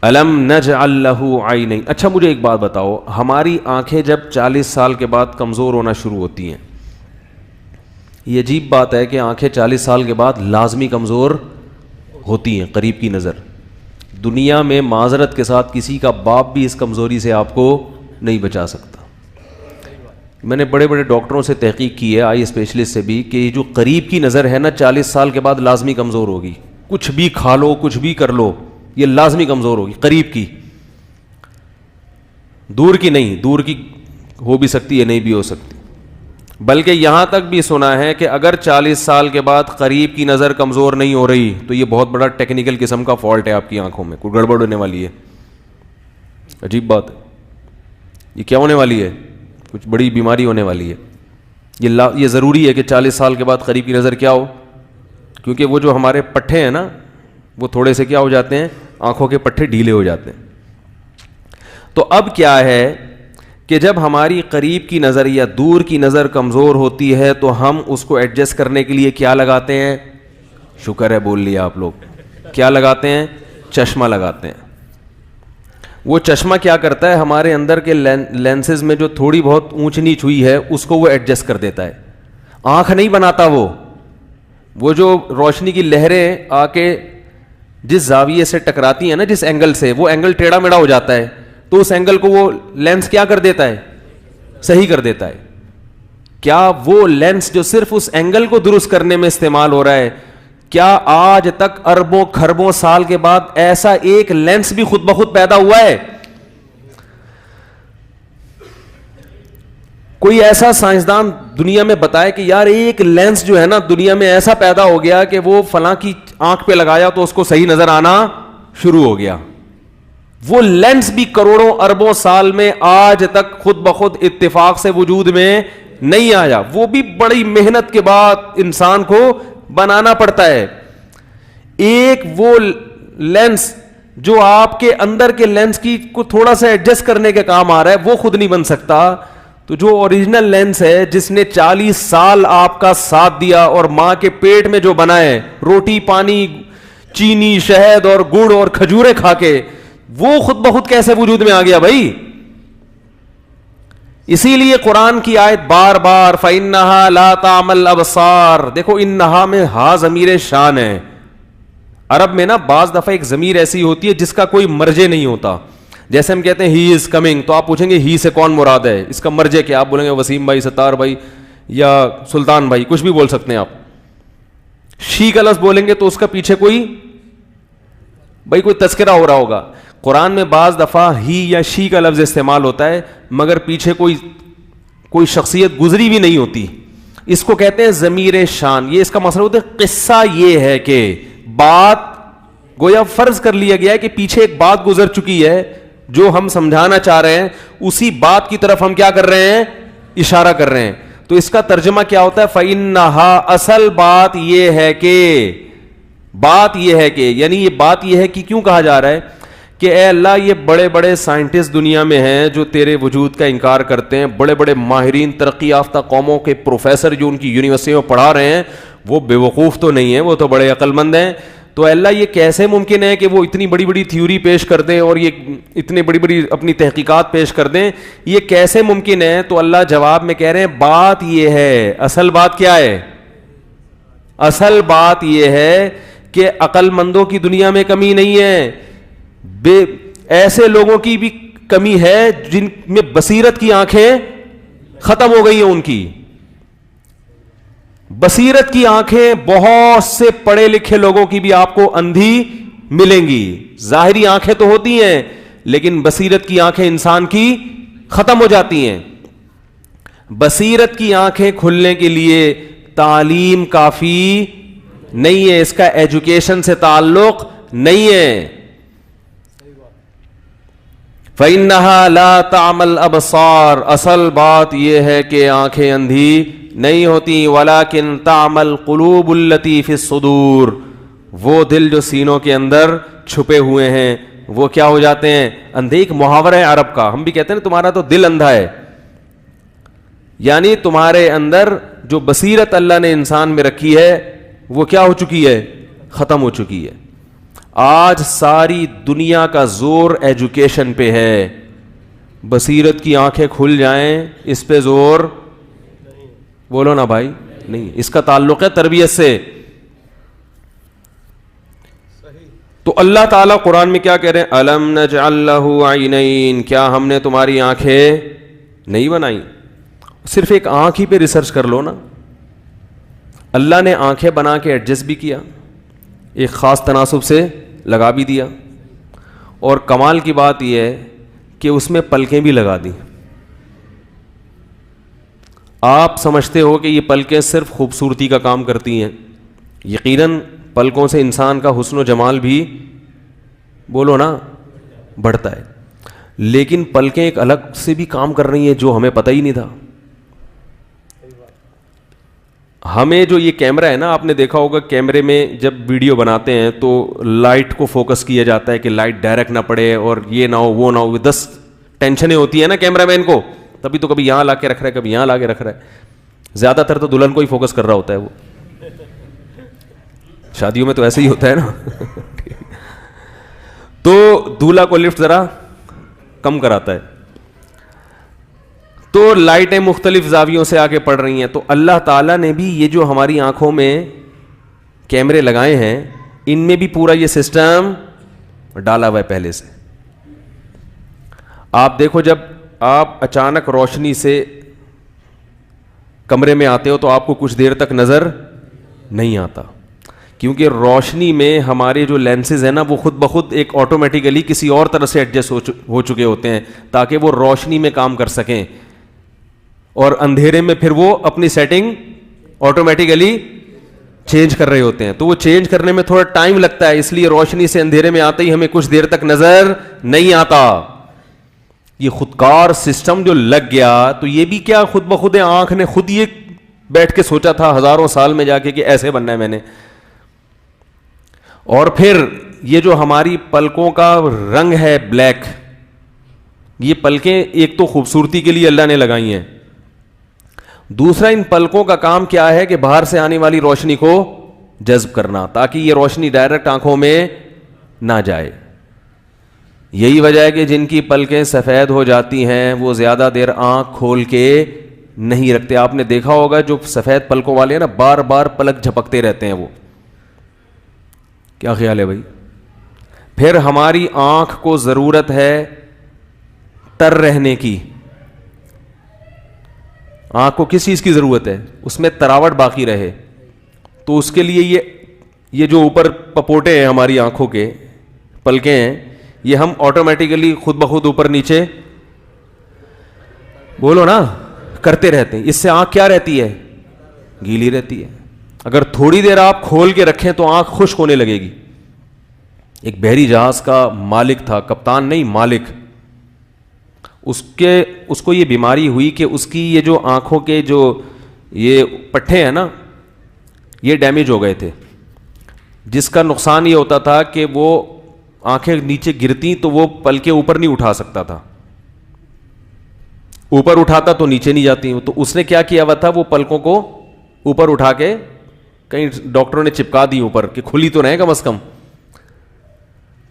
الم نجعل له عینین. اچھا مجھے ایک بات بتاؤ, ہماری آنکھیں جب 40 سال کے بعد کمزور ہونا شروع ہوتی ہیں, یہ عجیب بات ہے کہ آنکھیں 40 سال کے بعد لازمی کمزور ہوتی ہیں. قریب کی نظر, دنیا میں معذرت کے ساتھ کسی کا باپ بھی اس کمزوری سے آپ کو نہیں بچا سکتا. میں نے بڑے بڑے ڈاکٹروں سے تحقیق کی ہے, آئی اسپیشلسٹ سے بھی, کہ یہ جو قریب کی نظر ہے نا 40 سال کے بعد لازمی کمزور ہوگی. کچھ بھی کھا لو, کچھ بھی کر لو, یہ لازمی کمزور ہوگی. قریب کی, دور کی نہیں. دور کی ہو بھی سکتی ہے, نہیں بھی ہو سکتی. بلکہ یہاں تک بھی سنا ہے کہ اگر 40 سال کے بعد قریب کی نظر کمزور نہیں ہو رہی تو یہ بہت بڑا ٹیکنیکل قسم کا فالٹ ہے آپ کی آنکھوں میں, کوئی گڑبڑ ہونے والی ہے. عجیب بات ہے. یہ کیا ہونے والی ہے؟ کچھ بڑی بیماری ہونے والی ہے. یہ ضروری ہے کہ 40 سال کے بعد قریب کی نظر کیا ہو, کیونکہ وہ جو ہمارے پٹھے ہیں نا وہ تھوڑے سے کیا ہو جاتے ہیں, آنکھوں کے پٹھے ڈھیلے ہو جاتے ہیں. تو اب کیا ہے کہ جب ہماری قریب کی نظر یا دور کی نظر کمزور ہوتی ہے تو ہم اس کو ایڈجسٹ کرنے کے لیے کیا لگاتے ہیں؟ شکر ہے بول لیا آپ لوگ. کیا لگاتے ہیں؟ چشمہ لگاتے ہیں. وہ چشمہ کیا کرتا ہے, ہمارے اندر کے لینسز میں جو تھوڑی بہت اونچ نیچ ہوئی ہے اس کو وہ ایڈجسٹ کر دیتا ہے. آنکھ نہیں بناتا وہ جو روشنی کی لہریں آ کے جس زاویے سے ٹکراتی ہیں نا, جس اینگل سے, وہ اینگل ٹیڑھا میڑھا ہو جاتا ہے تو اس اینگل کو وہ لینس کیا کر دیتا ہے؟ صحیح کر دیتا ہے. کیا وہ لینس جو صرف اس اینگل کو درست کرنے میں استعمال ہو رہا ہے, کیا آج تک اربوں کھربوں سال کے بعد ایسا ایک لینس بھی خود بخود پیدا ہوا ہے؟ کوئی ایسا سائنسدان دنیا میں بتائے کہ یار ایک لینس جو ہے نا دنیا میں ایسا پیدا ہو گیا کہ وہ فلاں کی آنکھ پہ لگایا تو اس کو صحیح نظر آنا شروع ہو گیا. وہ لینس بھی کروڑوں اربوں سال میں آج تک خود بخود اتفاق سے وجود میں نہیں آیا. وہ بھی بڑی محنت کے بعد انسان کو بنانا پڑتا ہے. ایک وہ لینس جو آپ کے اندر کے لینس کی کو تھوڑا سا ایڈجسٹ کرنے کے کام آ رہا ہے وہ خود نہیں بن سکتا. تو جو اوریجنل لینس ہے جس نے 40 سال آپ کا ساتھ دیا اور ماں کے پیٹ میں جو بنا ہے, روٹی پانی چینی شہد اور گڑ اور کھجورے کھا کے, وہ خود بخود کیسے وجود میں آ گیا بھائی؟ اسی لیے قرآن کی آیت بار بار فَإِنَّهَا لَا تَعْمَى الْأَبْصَارُ, دیکھو انہا میں ہا ضمیر شان ہے. عرب میں نا بعض دفعہ ایک ضمیر ایسی ہوتی ہے جس کا کوئی مرجع نہیں ہوتا. جیسے ہم کہتے ہیں ہی از کمنگ, تو آپ پوچھیں گے ہی سے کون مراد ہے, اس کا مرجع کیا؟ آپ بولیں گے وسیم بھائی, ستار بھائی یا سلطان بھائی, کچھ بھی بول سکتے ہیں آپ. شی کا لفظ بولیں گے تو اس کا پیچھے کوئی تذکرہ ہو رہا ہوگا. قرآن میں بعض دفعہ ہی یا شی کا لفظ استعمال ہوتا ہے مگر پیچھے کوئی شخصیت گزری بھی نہیں ہوتی. اس کو کہتے ہیں ضمیر شان. یہ اس کا مسئلہ ہوتا ہے. قصہ یہ ہے کہ بات گویا فرض کر لیا گیا ہے کہ پیچھے ایک بات گزر چکی ہے, جو ہم سمجھانا چاہ رہے ہیں اسی بات کی طرف ہم کیا کر رہے ہیں؟ اشارہ کر رہے ہیں. تو اس کا ترجمہ کیا ہوتا ہے؟ فَإِنَّهَا, اصل بات یہ ہے کہ یعنی یہ بات یہ ہے کہ کیوں کہا جا رہا ہے کہ اے اللہ یہ بڑے بڑے سائنٹسٹ دنیا میں ہیں جو تیرے وجود کا انکار کرتے ہیں, بڑے بڑے ماہرین ترقی یافتہ قوموں کے پروفیسر جو ان کی یونیورسٹیوں میں پڑھا رہے ہیں, وہ بے وقوف تو نہیں ہیں, وہ تو بڑے عقل مند ہیں. تو اللہ یہ کیسے ممکن ہے کہ وہ اتنی بڑی بڑی تھیوری پیش کر دیں اور یہ اتنے بڑی بڑی اپنی تحقیقات پیش کر دیں, یہ کیسے ممکن ہے؟ تو اللہ جواب میں کہہ رہے ہیں بات یہ ہے, اصل بات کیا ہے؟ اصل بات یہ ہے کہ عقل مندوں کی دنیا میں کمی نہیں ہے, ایسے لوگوں کی بھی کمی ہے جن میں بصیرت کی آنکھیں ختم ہو گئی ہیں. ان کی بصیرت کی آنکھیں بہت سے پڑھے لکھے لوگوں کی بھی آپ کو اندھی ملیں گی. ظاہری آنکھیں تو ہوتی ہیں لیکن بصیرت کی آنکھیں انسان کی ختم ہو جاتی ہیں. بصیرت کی آنکھیں کھلنے کے لیے تعلیم کافی نہیں ہے, اس کا ایجوکیشن سے تعلق نہیں ہے. فَإِنَّهَا لَا تَعْمَى الْأَبْصَارُ, اصل بات یہ ہے کہ آنکھیں اندھی نہیں ہوتی. وَلَكِنْ تَعْمَى الْقُلُوبُ الَّتِي فِي الصُّدُورِ, وہ دل جو سینوں کے اندر چھپے ہوئے ہیں وہ کیا ہو جاتے ہیں؟ اندھے. ایک محاورہ ہے عرب کا, ہم بھی کہتے ہیں نا تمہارا تو دل اندھا ہے, یعنی تمہارے اندر جو بصیرت اللہ نے انسان میں رکھی ہے وہ کیا ہو چکی ہے؟ ختم ہو چکی ہے. آج ساری دنیا کا زور ایجوکیشن پہ ہے. بصیرت کی آنکھیں کھل جائیں اس پہ زور بولو نا بھائی نہیں, اس کا تعلق ہے تربیت سے. تو اللہ تعالیٰ قرآن میں کیا کہہ رہے ہیں؟ الم نجعل لہ عینین, کیا ہم نے تمہاری آنکھیں نہیں بنائی؟ صرف ایک آنکھ ہی پہ ریسرچ کر لو نا. اللہ نے آنکھیں بنا کے ایڈجسٹ بھی کیا, ایک خاص تناسب سے لگا بھی دیا, اور کمال کی بات یہ ہے کہ اس میں پلکیں بھی لگا دی. آپ سمجھتے ہو کہ یہ پلکیں صرف خوبصورتی کا کام کرتی ہیں, یقیناً پلکوں سے انسان کا حسن و جمال بھی بولو نا بڑھتا ہے, لیکن پلکیں ایک الگ سے بھی کام کر رہی ہیں جو ہمیں پتہ ہی نہیں تھا. ہمیں جو یہ کیمرہ ہے نا, آپ نے دیکھا ہوگا کیمرے میں جب ویڈیو بناتے ہیں تو لائٹ کو فوکس کیا جاتا ہے کہ لائٹ ڈائریکٹ نہ پڑے اور یہ نہ ہو وہ نہ ہو, 10 ٹینشنیں ہوتی ہیں نا کیمرہ مین کو, تبھی تو کبھی یہاں لا کے رکھ رہا ہے کبھی یہاں لا کے رکھ رہا ہے. زیادہ تر تو دلہن کو ہی فوکس کر رہا ہوتا ہے وہ, شادیوں میں تو ایسے ہی ہوتا ہے نا. تو دولہا کو لفٹ ذرا کم کراتا ہے. تو لائٹیں مختلف زاویوں سے آگے پڑ رہی ہیں. تو اللہ تعالیٰ نے بھی یہ جو ہماری آنکھوں میں کیمرے لگائے ہیں ان میں بھی پورا یہ سسٹم ڈالا ہوا ہے پہلے سے. آپ دیکھو جب آپ اچانک روشنی سے کمرے میں آتے ہو تو آپ کو کچھ دیر تک نظر نہیں آتا, کیونکہ روشنی میں ہمارے جو لینسز ہیں نا وہ خود بخود ایک آٹومیٹیکلی کسی اور طرح سے ایڈجسٹ ہو چکے ہوتے ہیں تاکہ وہ روشنی میں کام کر سکیں, اور اندھیرے میں پھر وہ اپنی سیٹنگ آٹومیٹیکلی چینج کر رہے ہوتے ہیں. تو وہ چینج کرنے میں تھوڑا ٹائم لگتا ہے, اس لیے روشنی سے اندھیرے میں آتے ہی ہمیں کچھ دیر تک نظر نہیں آتا. یہ خودکار سسٹم جو لگ گیا, تو یہ بھی کیا خود بخود آنکھ نے خود یہ بیٹھ کے سوچا تھا ہزاروں سال میں جا کے کہ ایسے بننا ہے میں نے. اور پھر یہ جو ہماری پلکوں کا رنگ ہے بلیک, یہ پلکیں ایک تو خوبصورتی کے لیے اللہ نے لگائی ہیں, دوسرا ان پلکوں کا کام کیا ہے کہ باہر سے آنے والی روشنی کو جذب کرنا تاکہ یہ روشنی ڈائریکٹ آنکھوں میں نہ جائے. یہی وجہ ہے کہ جن کی پلکیں سفید ہو جاتی ہیں وہ زیادہ دیر آنکھ کھول کے نہیں رکھتے. آپ نے دیکھا ہوگا جو سفید پلکوں والے ہیں نا بار بار پلک جھپکتے رہتے ہیں وہ. کیا خیال ہے بھائی؟ پھر ہماری آنکھ کو ضرورت ہے تر رہنے کی. آنکھ کو کس چیز کی ضرورت ہے؟ اس میں تراوٹ باقی رہے. تو اس کے لیے یہ جو اوپر پپوٹے ہیں ہماری آنکھوں کے پلکیں ہیں, یہ ہم آٹومیٹیکلی خود بخود اوپر نیچے بولو نا کرتے رہتے ہیں. اس سے آنکھ کیا رہتی ہے؟ گیلی رہتی ہے. اگر تھوڑی دیر آپ کھول کے رکھیں تو آنکھ خشک ہونے لگے گی. ایک بحری جہاز کا مالک تھا, کپتان نہیں مالک, اس کو یہ بیماری ہوئی کہ اس کی یہ جو آنکھوں کے جو یہ پٹھے ہیں نا یہ ڈیمیج ہو گئے تھے, جس کا نقصان یہ ہوتا تھا کہ وہ آنکھیں نیچے گرتی تو وہ پلکیں اوپر نہیں اٹھا سکتا تھا, اوپر اٹھاتا تو نیچے نہیں جاتی. تو اس نے کیا کیا ہوا تھا, وہ پلکوں کو اوپر اٹھا کے کہیں ڈاکٹروں نے چپکا دی اوپر کہ کھلی تو رہے کم از کم.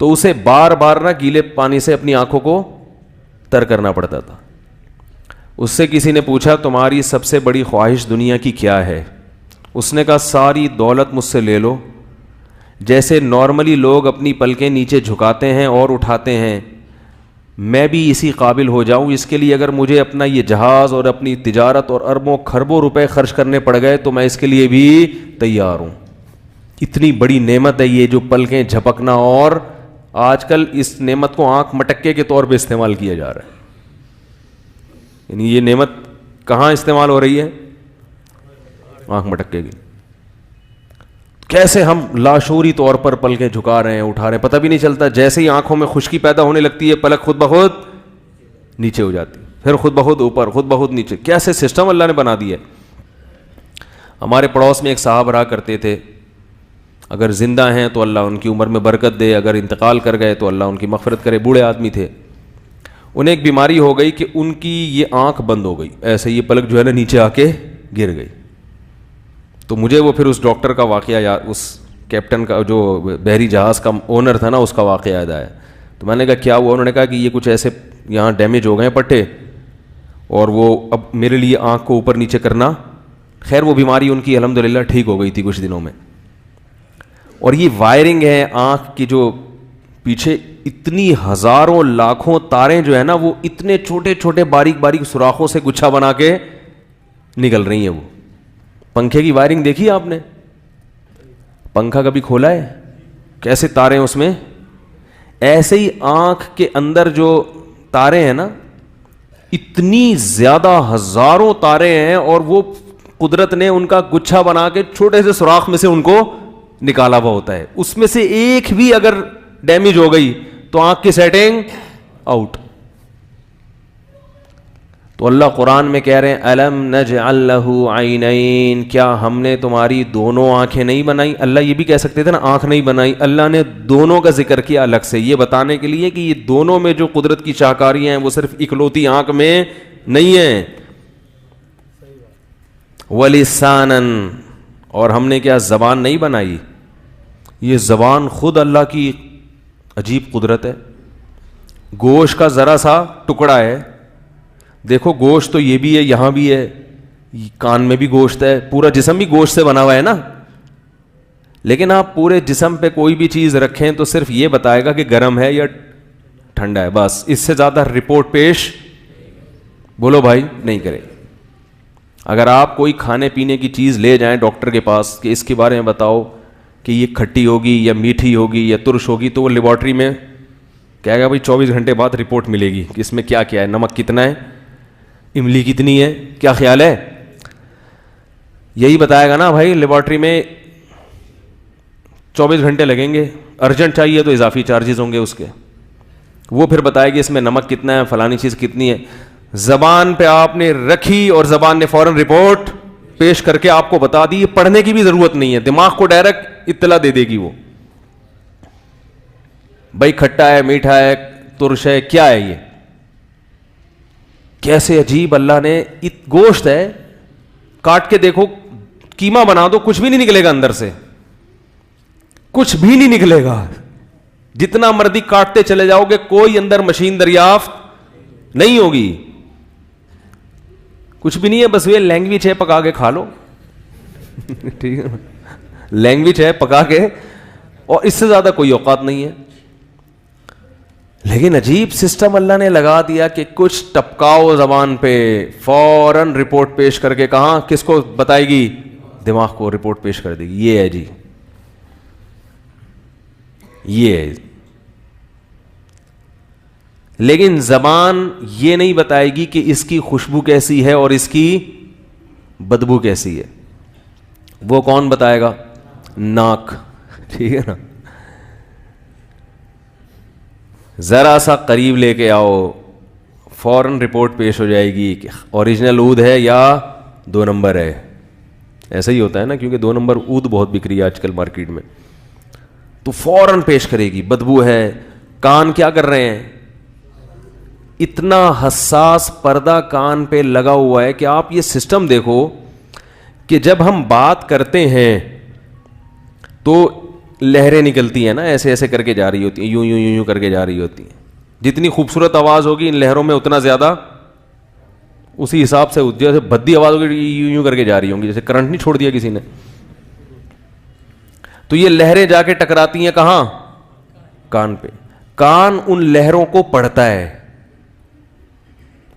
تو اسے بار بار نہ گیلے پانی سے اپنی آنکھوں کو تر کرنا پڑتا تھا. اس سے کسی نے پوچھا تمہاری سب سے بڑی خواہش دنیا کی کیا ہے؟ اس نے کہا ساری دولت مجھ سے لے لو. جیسے نارملی لوگ اپنی پلکیں نیچے جھکاتے ہیں اور اٹھاتے ہیں, میں بھی اسی قابل ہو جاؤں. اس کے لیے اگر مجھے اپنا یہ جہاز اور اپنی تجارت اور اربوں کھربوں روپے خرچ کرنے پڑ گئے تو میں اس کے لیے بھی تیار ہوں. اتنی بڑی نعمت ہے یہ جو پلکیں جھپکنا, اور آج کل اس نعمت کو آنکھ مٹکے کے طور پہ استعمال کیا جا رہا ہے. یعنی یہ نعمت کہاں استعمال ہو رہی ہے؟ آنکھ مٹکے کی. کیسے ہم لاشعوری طور پر پلکیں جھکا رہے ہیں اٹھا رہے ہیں, پتہ بھی نہیں چلتا. جیسے ہی آنکھوں میں خشکی پیدا ہونے لگتی ہے پلک خود بخود نیچے ہو جاتی, پھر خود بخود اوپر, خود بخود نیچے. کیسے سسٹم اللہ نے بنا دیا ہے. ہمارے پڑوس میں ایک صاحب رہا کرتے تھے, اگر زندہ ہیں تو اللہ ان کی عمر میں برکت دے, اگر انتقال کر گئے تو اللہ ان کی مغفرت کرے. بوڑھے آدمی تھے, انہیں ایک بیماری ہو گئی کہ ان کی یہ آنکھ بند ہو گئی, ایسے یہ پلک جو ہے نا نیچے آ کے گر گئی. تو مجھے وہ پھر اس ڈاکٹر کا واقعہ اس کیپٹن کا جو بحری جہاز کا اونر تھا نا, اس کا واقعہ یاد آیا. تو میں نے کہا کیا ہوا؟ انہوں نے کہا کہ یہ کچھ ایسے یہاں ڈیمیج ہو گئے ہیں پٹھے, اور وہ اب میرے لیے آنکھ کو اوپر نیچے کرنا, خیر وہ بیماری ان کی الحمدللہ ٹھیک ہو گئی تھی کچھ دنوں میں. اور یہ وائرنگ ہے آنکھ کی جو پیچھے, اتنی ہزاروں لاکھوں تاریں جو ہے نا وہ اتنے چھوٹے چھوٹے باریک باریک سوراخوں سے گچھا بنا کے نکل رہی ہیں. وہ پنکھے کی وائرنگ دیکھی آپ نے؟ پنکھا کبھی کھولا ہے؟ کیسے تاریں اس میں, ایسے ہی آنکھ کے اندر جو تاریں ہیں نا, اتنی زیادہ ہزاروں تاریں ہیں, اور وہ قدرت نے ان کا گچھا بنا کے چھوٹے سے سوراخ میں سے ان کو نکالا ہوا ہوتا ہے. اس میں سے ایک بھی اگر ڈیمیج ہو گئی تو آنکھ کی سیٹنگ آؤٹ. تو اللہ قرآن میں کہہ رہے ہیں الم نجعل لہ عینین, کیا ہم نے تمہاری دونوں آنکھیں نہیں بنائی؟ اللہ یہ بھی کہہ سکتے تھے نا آنکھ نہیں بنائی, اللہ نے دونوں کا ذکر کیا الگ سے, یہ بتانے کے لیے کہ یہ دونوں میں جو قدرت کی شاہکاریاں ہیں وہ صرف اکلوتی آنکھ میں نہیں ہیں. ولسانا, اور ہم نے کیا زبان نہیں بنائی؟ یہ زبان خود اللہ کی عجیب قدرت ہے. گوشت کا ذرا سا ٹکڑا ہے, دیکھو گوشت تو یہ بھی ہے, یہاں بھی ہے, کان میں بھی گوشت ہے, پورا جسم بھی گوشت سے بنا ہوا ہے نا, لیکن آپ پورے جسم پہ کوئی بھی چیز رکھیں تو صرف یہ بتائے گا کہ گرم ہے یا ٹھنڈا ہے, بس اس سے زیادہ رپورٹ پیش بولو بھائی نہیں کرے. اگر آپ کوئی کھانے پینے کی چیز لے جائیں ڈاکٹر کے پاس کہ اس کے بارے میں بتاؤ کہ یہ کھٹی ہوگی یا میٹھی ہوگی یا ترش ہوگی, تو وہ لیبارٹری میں کہے گا بھائی 24 گھنٹے بعد رپورٹ ملے گی کہ اس میں کیا کیا ہے, نمک کتنا ہے, املی کتنی ہے, کیا خیال ہے, یہی بتائے گا نا بھائی. لیبارٹری میں 24 گھنٹے لگیں گے, ارجنٹ چاہیے تو اضافی چارجز ہوں گے اس کے, وہ پھر بتائے گی اس میں نمک کتنا ہے, فلانی چیز کتنی ہے. زبان پہ آپ نے رکھی اور زبان نے فوراً رپورٹ پیش کر کے آپ کو بتا دی, پڑھنے کی بھی ضرورت نہیں ہے, دماغ کو ڈائریکٹ اطلاع دے دے گی وہ, بھائی کھٹا ہے, میٹھا ہے, ترش ہے, کیا ہے یہ. کیسے عجیب اللہ نے, گوشت ہے, کاٹ کے دیکھو, قیمہ بنا دو, کچھ بھی نہیں نکلے گا اندر سے, کچھ بھی نہیں نکلے گا, جتنا مرضی کاٹتے چلے جاؤ گے کوئی اندر مشین دریافت نہیں ہوگی, کچھ بھی نہیں ہے, بس یہ لینگویج ہے, پکا کے کھا لو. ٹھیک ہے, لینگویج ہے پکا کے, اور اس سے زیادہ کوئی اوقات نہیں ہے. لیکن عجیب سسٹم اللہ نے لگا دیا کہ کچھ ٹپکاؤ زبان پہ, فوراً رپورٹ پیش کر کے کہاں کس کو بتائے گی, دماغ کو رپورٹ پیش کر دے گی. یہ ہے جی, یہ ہے. لیکن زبان یہ نہیں بتائے گی کہ اس کی خوشبو کیسی ہے اور اس کی بدبو کیسی ہے. وہ کون بتائے گا؟ ناک. ٹھیک ہے نا, ذرا سا قریب لے کے آؤ, فوراً رپورٹ پیش ہو جائے گی کہ اوریجنل عود ہے یا 2 نمبر ہے. ایسا ہی ہوتا ہے نا, کیونکہ 2 نمبر عود بہت بک رہی ہے آج کل مارکیٹ میں, تو فوراً پیش کرے گی بدبو ہے. کان کیا کر رہے ہیں, اتنا حساس پردہ کان پہ لگا ہوا ہے کہ آپ یہ سسٹم دیکھو کہ جب ہم بات کرتے ہیں تو لہریں نکلتی ہیں نا, ایسے ایسے کر کے جا رہی ہوتی ہیں, یوں یوں یوں یوں کر کے جا رہی ہوتی ہیں. جتنی خوبصورت آواز ہوگی ان لہروں میں اتنا زیادہ اسی حساب سے جیسے بھدی آواز ہوگی یوں یوں کر کے جا رہی ہوں گی, جیسے کرنٹ نہیں چھوڑ دیا کسی نے. تو یہ لہریں جا کے ٹکراتی ہیں کہاں؟ کان پہ. کان ان لہروں کو پڑھتا ہے.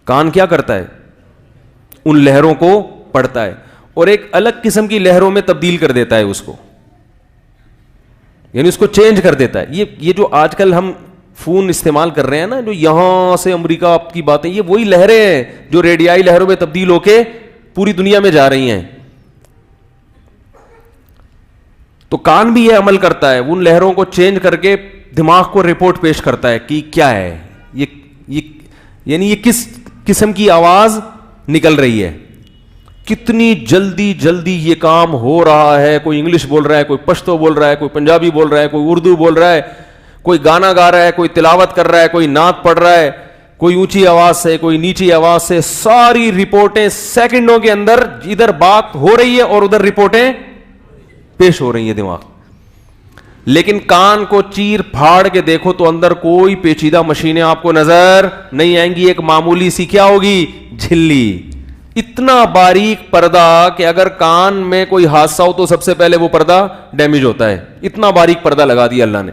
کان کیا کرتا ہے؟ ان لہروں کو پڑھتا ہے اور ایک الگ قسم کی لہروں میں تبدیل کر دیتا ہے اس کو, یعنی اس کو چینج کر دیتا ہے. یہ جو آج کل ہم فون استعمال کر رہے ہیں نا, جو یہاں سے امریکہ کی باتیں, یہ وہی لہریں ہیں جو ریڈیائی لہروں میں تبدیل ہو کے پوری دنیا میں جا رہی ہیں. تو کان بھی یہ عمل کرتا ہے, ان لہروں کو چینج کر کے دماغ کو رپورٹ پیش کرتا ہے کہ کیا ہے یہ یعنی یہ کس قسم کی آواز نکل رہی ہے, کتنی جلدی جلدی یہ کام ہو رہا ہے. کوئی انگلش بول رہا ہے, کوئی پشتو بول رہا ہے, کوئی پنجابی بول رہا ہے, کوئی اردو بول رہا ہے, کوئی گانا گا رہا ہے, کوئی تلاوت کر رہا ہے, کوئی نعت پڑھ رہا ہے, کوئی اونچی آواز سے, کوئی نیچی آواز سے. ساری رپورٹیں سیکنڈوں کے اندر ادھر بات ہو رہی ہے اور ادھر رپورٹیں پیش ہو رہی ہیں دماغ. لیکن کان کو چیر پھاڑ کے دیکھو تو اندر کوئی پیچیدہ مشینیں آپ کو نظر نہیں آئیں گی, ایک معمولی سی کیا ہوگی, جھلی. اتنا باریک پردہ کہ اگر کان میں کوئی حادثہ ہو تو سب سے پہلے وہ پردہ ڈیمیج ہوتا ہے. اتنا باریک پردہ لگا دیا اللہ نے.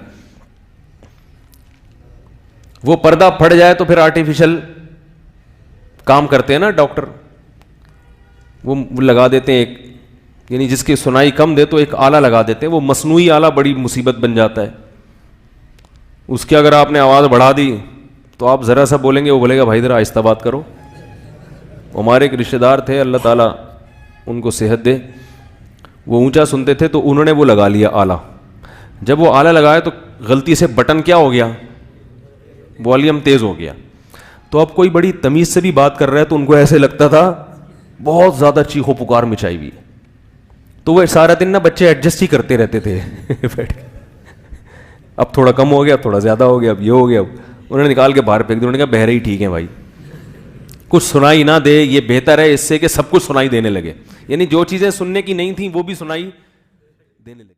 وہ پردہ پھٹ جائے تو پھر آرٹیفیشل کام کرتے ہیں نا ڈاکٹر, وہ لگا دیتے ہیں ایک, یعنی جس کی سنائی کم دے تو ایک آلہ لگا دیتے ہیں, وہ مصنوعی آلہ بڑی مصیبت بن جاتا ہے. اس کی اگر آپ نے آواز بڑھا دی تو آپ ذرا سا بولیں گے, وہ بولے گا بھائی ذرا آہستہ بات کرو. ہمارے ایک رشتہ دار تھے, اللہ تعالیٰ ان کو صحت دے, وہ اونچا سنتے تھے تو انہوں نے وہ لگا لیا آلہ. جب وہ آلہ لگایا تو غلطی سے بٹن کیا ہو گیا, والیوم تیز ہو گیا. تو اب کوئی بڑی تمیز سے بھی بات کر رہا ہے تو ان کو ایسے لگتا تھا بہت زیادہ چیخو پکار مچائی ہوئی ہے. تو وہ سارا دن نا بچے ایڈجسٹ ہی کرتے رہتے تھے بیٹھ کے, اب تھوڑا کم ہو گیا, اب تھوڑا زیادہ ہو گیا, اب یہ ہو گیا. انہوں نے نکال کے باہر پھینک دیا. انہوں نے کہا بہرے ہی ٹھیک ہے بھائی, کچھ سنائی نہ دے یہ بہتر ہے اس سے کہ سب کچھ سنائی دینے لگے. یعنی جو چیزیں سننے کی نہیں تھیں وہ بھی سنائی دینے لگی.